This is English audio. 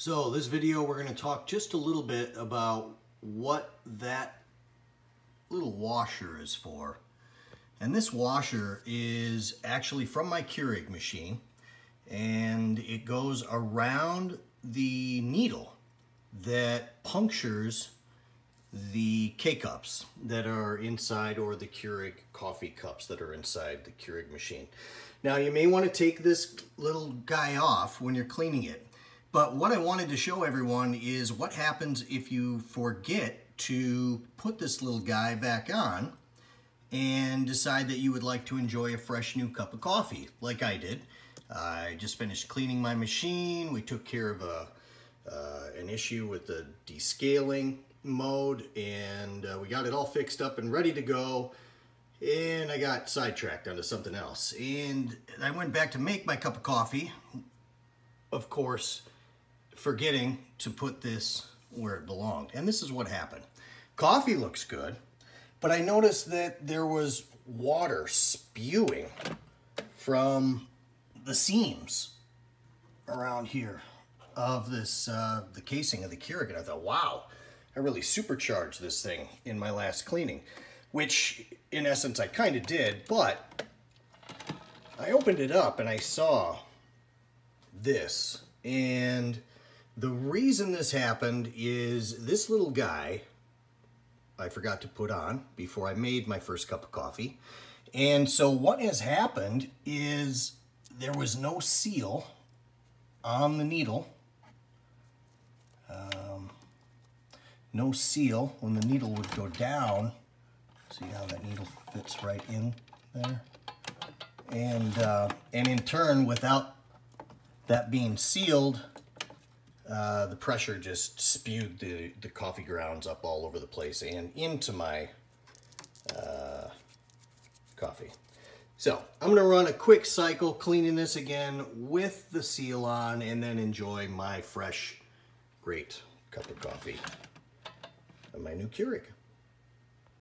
So this video we're going to talk just a little bit about what that little washer is for. And this washer is actually from my Keurig machine, and it goes around the needle that punctures the K-cups that are inside, or the Keurig coffee cups that are inside the Keurig machine. Now you may want to take this little guy off when you're cleaning it, but what I wanted to show everyone is what happens if you forget to put this little guy back on and decide that you would like to enjoy a fresh new cup of coffee, like I did. I just finished cleaning my machine. We took care of an issue with the descaling mode, and we got it all fixed up and ready to go, and I got sidetracked onto something else, and I went back to make my cup of coffee, of course forgetting to put this where it belonged. And this is what happened. Coffee looks good, but I noticed that there was water spewing from the seams around here of this the casing of the Keurig, and I thought, wow, I really supercharged this thing in my last cleaning, which in essence I kind of did. But I opened it up and I saw this, and the reason this happened is this little guy I forgot to put on before I made my first cup of coffee. And so what has happened is there was no seal on the needle. No seal when the needle would go down. See how that needle fits right in there? And in turn, without that being sealed, the pressure just spewed the coffee grounds up all over the place and into my coffee. So I'm gonna run a quick cycle cleaning this again with the seal on, and then enjoy my fresh, great cup of coffee and my new Keurig.